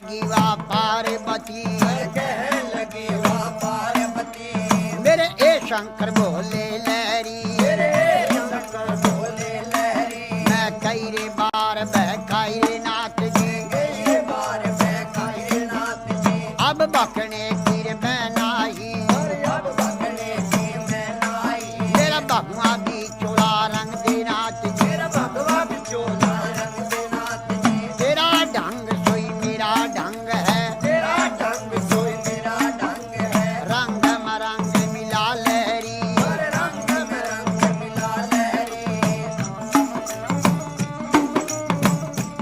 लगी वाह पार्वती, कहने लगी वाह पार्वती, मेरे ए शंकर भोले लहरी, मेरे शंकर भोले लहरी, मैं कई रे बार बहकाई रे नाथ जी, कई बार बहकाई रे नाथ जी, अब बकने की रे मैं नाही, और अब बकने की मैं नाई, मेरा भगवा भी चोला रंग दे नाथ जी, मेरा भगवा बिचोला रंग दे नाथ जी, तेरा ढंग सोई मेरा ढंग है, तेरा ढंग सोई मेरा ढंग है, रंग मरंग मिला लहरी, और रंग में रंग मिला लहरी,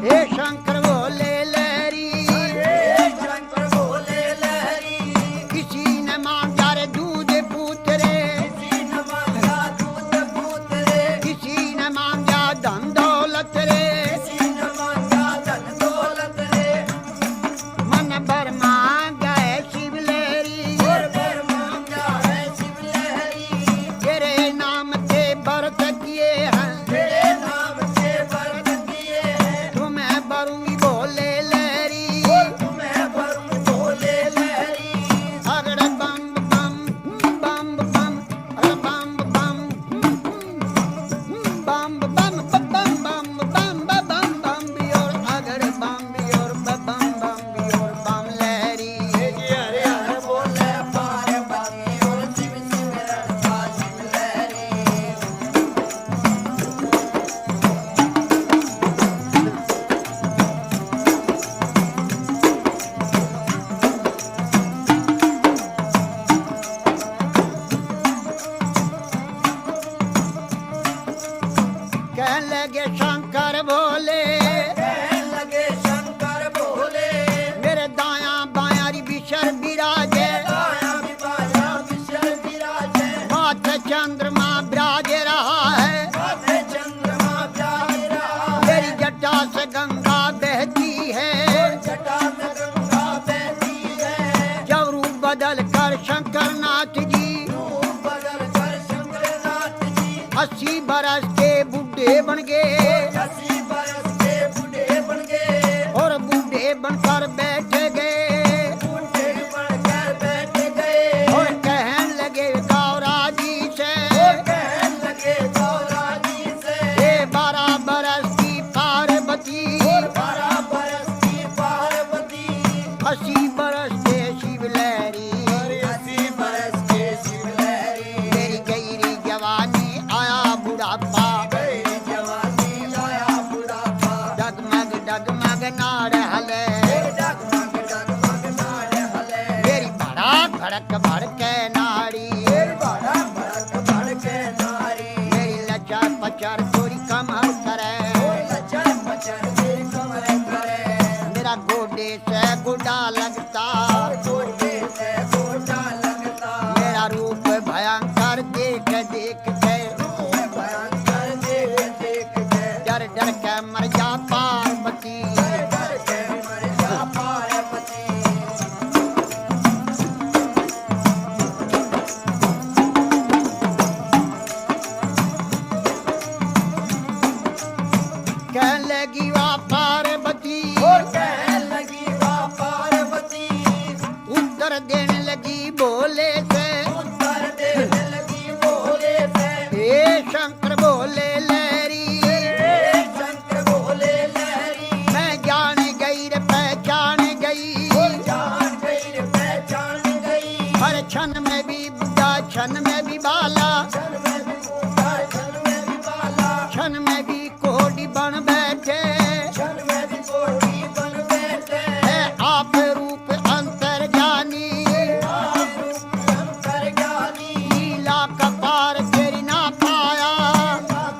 हे शंकर भोले लहरी, हे शंकर भोले लहरी, किसी ने मांगा रे दूध पूत रे, किसी न मांगा दूध पूत रे, किसी ने मांगा धन दौलत रे, किसी न मांगा धन दौलत रे, मन भर मांगा है शिव लहरी, और बर मांगा है शिव लहरी, तेरे नाम से व्रत किए हैं, तेरे नाम से व्रत किए हैं, तुम्हें भरूंगी भोले लहरी, तुम्हें वरुण भोले लहरी, अगड़ बम बम बम बम अरे बम बम बम बम बम बम बम बम बम भी और अगड़ बम भी और बम बम भी और बम लहरी, हरे हरे बोले पार्वती, और शिव शिव रखा शिव लहरी, कह लगे शंकर भोले, कहने लगे शंकर भोले, मेरे दाया बाया री बिशर बिराजे, आया विवाया विशल विराजे, माथे चंद्रमा बिराजे रहा है, माथे चंद्रमा प्यार रहा, मेरी जटा से गंगा बहती है, जटा में गंगा बहती है, जब रूप बदल कर शंकर नाथ जी रूप बदल कर शंकरनाथ जी, 80 बरस के बुढ़े बन गए, 80 बरस के बूढ़े बन गए, और बूढ़े बनकर बैठ गए, बूढ़े बनकर बैठ गए, और कहने लगे गौरा जी से, कहने लगे गौरा जी से, ये 12 बरस की पार्वती, 12 बरस की पार्वती, 80 बरस के शिव लहरी, 80 बरस के शिव लहरी, मेरी गहरी जवानी आया बुढ़ापा, गई जवानी आया बुढ़ापा, डगमग डगमग नाड़ हले, डगमग डगमग नाड़ हले, मेरी भड़क भड़क भड़के नाड़ी, बड़ा भड़क भड़के नारी, मेरी लचर पचर चोरी कमर करे, लचर पचर तेरी कमर करे, मेरा गोडे से गुडा लगता, गोटे से गोटा लगता, मेरा रूप भयंकर देख देख के, भयंकर देख देख के, डर डर के मर जा पार्वती, डर के मर जा पार्वती, कह लगी वाह पार्वती, कहने लगी वाह पार्वती, उत्तर देने लगी भोले से, उत्तर देने लगी भोले से, हे शंकर भोले लहरी, हे शंकर भोले लहरी, मैं जान गई रे पहचान गई, जान गई रे पहचान गई, हर क्षण में भी बुढ़ा क्षण में भी बाला, क्षण में भी बूढ़ा क्षण में भी बाला, क्षण में भी कोडी बन बैठे, क्षण में भी कोटी बन बैठे, है आप रूप अंतर जानी, आप रूप अंतर ज्ञानी, लीला कपार तेरी ना पाया,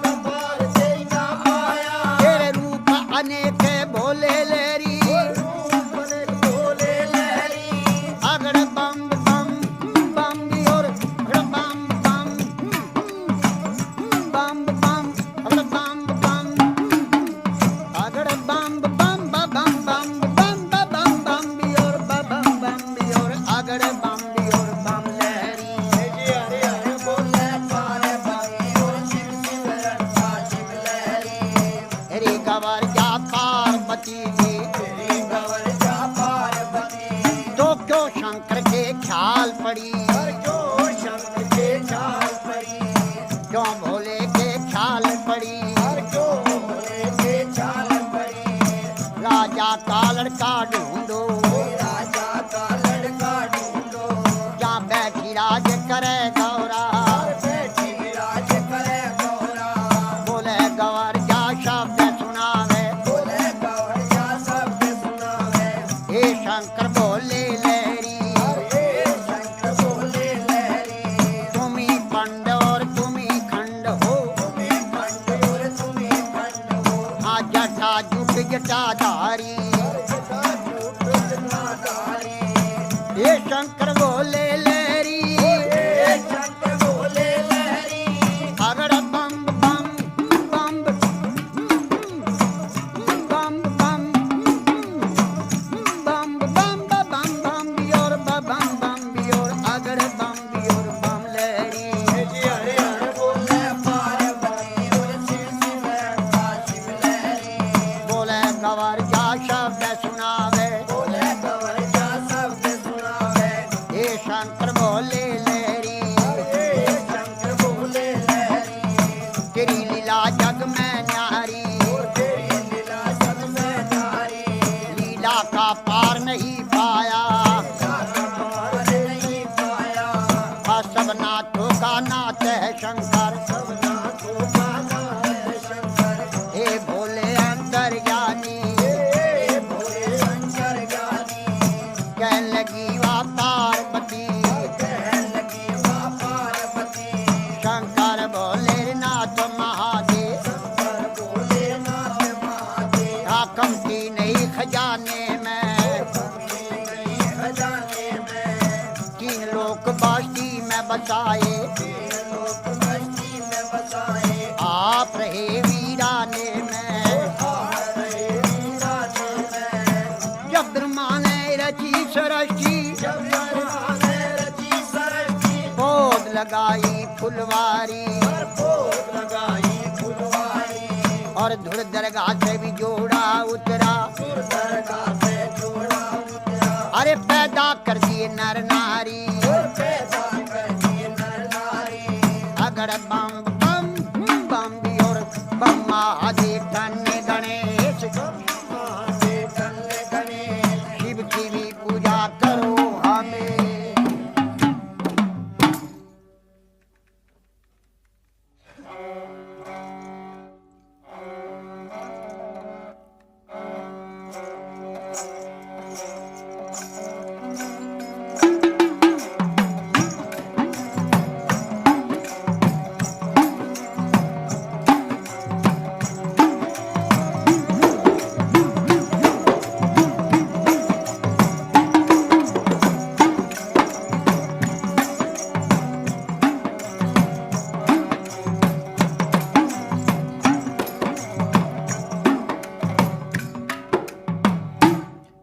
कपार तेरी ना आया, तेरे रूप अनेक भोले लहरी, रूप बने भोले लहरी, अगड़ बम बम बम भी और अगड़ बम बम पड़ी, क्यों शंकर के ख्याल पड़ी, क्यों भोले के ख्याल पड़ी, क्यों भोले के ख्याल पड़ी। राजा का लड़का ढूंढो, राजा का लड़का ढूंढो, जहाँ बैठी राज करे गौरा, बैठी विराज करे गौरा। बोले गौर जा शब्द सुनावे, बोले गौर जा शब्द सुनावे, हे शंकर बोले लहरी, हे शंकर बोले लहरी। तुम ही पंड और तुम ही खंड हो, तुम्हें खंड और तुम्हें खंड हो, हाँ जटा जुट जटाधारी, जटा झूठ जटाधारी। हे शंकर बोले लहरी, हे शंकर बोले लहरी, अगर बम बम बम बम बम बम बम बम बम बियोर बम बम बियोर, अगर बम बियोर बम लहरी, जी हरे हर बोले पार्वती और शिव शिव रहता शिव लहरी। बोले गवर जा शब्द सुनावे, बोले गौर जा शब्द सुनावे, हे शंकर बोले लहरी, हे शंकर बोले लहरी। तेरी लीला जग में न्यारी, तेरी लीला सब में नारी, लीला का पार नहीं पाया, पार नहीं पाया। सब नाथों का नाथ है शंकर, सब नाथों का नाम है शंकर, हे भोले अंतर्ज्ञानी, हे भोले शंकर ज्ञानी। कह लगी वा पार्वती, कहने लगी माँ पार्वती, शंकर भोले नाथ महादेव, शंकर बोले नाथ महादेव। हाकम की नहीं खजाने में, कमी नहीं खजाने में, तीन लोक बास्ती में बसाए, तीन लोक बस्ती में बसाए। आप रहे वीराने में, आ रहे वीराने में, जब ब्रह्मा ने रची सृष्टि, जब ब्रह्मा ने रची सृष्टि, बोध लगाई फुलवारी, पर पोत लगाई फुलवारी। और धुर दरगाह से भी जोड़ा उतरा, सुर दरगाह से जोड़ा उतरा, अरे पैदा कर दिए नर नारी, और पैदा कर दिए नर नारी। अगर बम बम बम भी और बम महादेव धन्य गणेश, महादेव धन्य गणेश, शिव की भी पूजा करो हमें।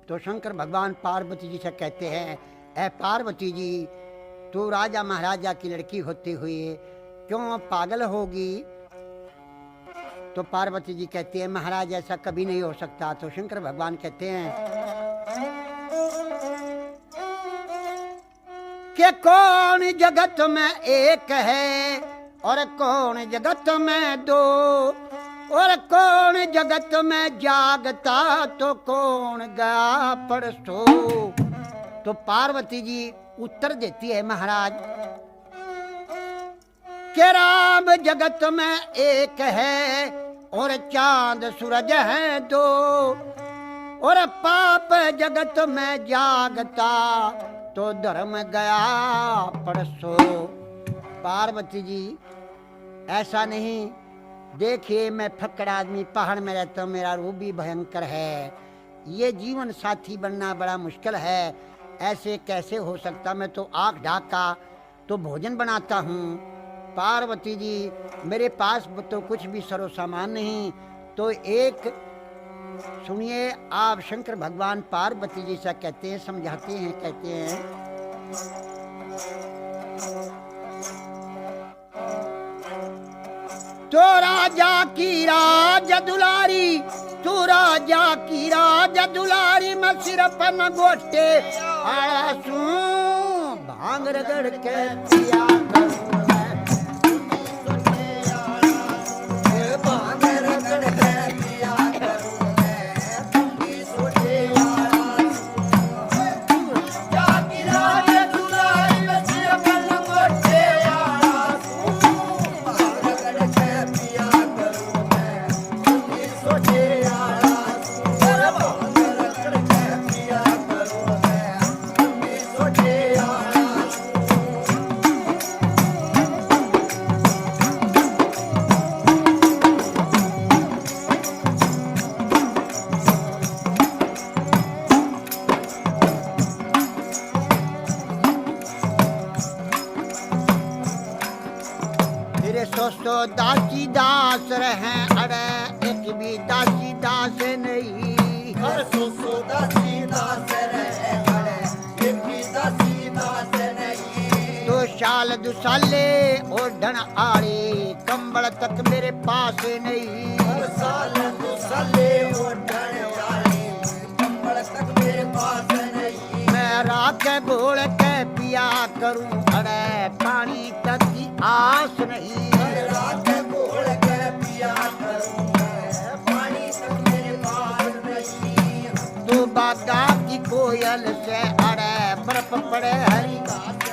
तो शंकर भगवान पार्वती जी से कहते हैं, ऐ पार्वती जी, तू राजा महाराजा की लड़की होते हुए क्यों पागल होगी? तो पार्वती जी कहती है, महाराज ऐसा कभी नहीं हो सकता। तो शंकर भगवान कहते हैं कि कौन जगत में एक है और कौन जगत में दो, और कौन जगत में जागता तो कौन गया परसो। तो पार्वती जी उत्तर देती है, महाराज कि राम जगत में एक है और चांद सूरज है दो, और पाप जगत में जागता तो धर्म गया परसो। पार्वती जी ऐसा नहीं, देखिए मैं फक्कड़ आदमी पहाड़ में रहता हूँ, मेरा रूप भी भयंकर है, ये जीवन साथी बनना बड़ा मुश्किल है, ऐसे कैसे हो सकता? मैं तो आँख ढाका तो भोजन बनाता हूँ। पार्वती जी मेरे पास तो कुछ भी सरो सामान नहीं। तो एक सुनिए, आप शंकर भगवान पार्वती जी से कहते हैं, समझाते हैं, कहते हैं तो राजा की राज दुलारी, तू राजा की राज दुलारी, मैं सिर पर न गोटे आसू भांग रगड़ के पिया करूं मैं भांग रगड़ के पिया करूं मैं तुमकी सोचे यारा क्या किराए दुलाई बसी अपन मोटे यारा भांग रगड़ के पिया करूं मैं तुमकी सोचे यारा भांग रगड़ के पिया करूं मैं तुमकी सोचे यारा तेरे सो दासी दास रहे अरे एक भी दासी दास नहीं हर सो दासी दास रहे बड़े एक भी दासी दास नहीं दो साल दुसाले ओढ़न आड़े कंबल तक मेरे पास नहीं हर साल दो साले ओढ़ने वाली कंबल तक मेरे पास नहीं मैं राख घोल के पिया करूं अरे पानी तक की आस नहीं हर रात घोल के पिया करूं मैं पानी तक मेरे पास नहीं तो बागा की कोयल से अरे बर्फ पड़े हरी घास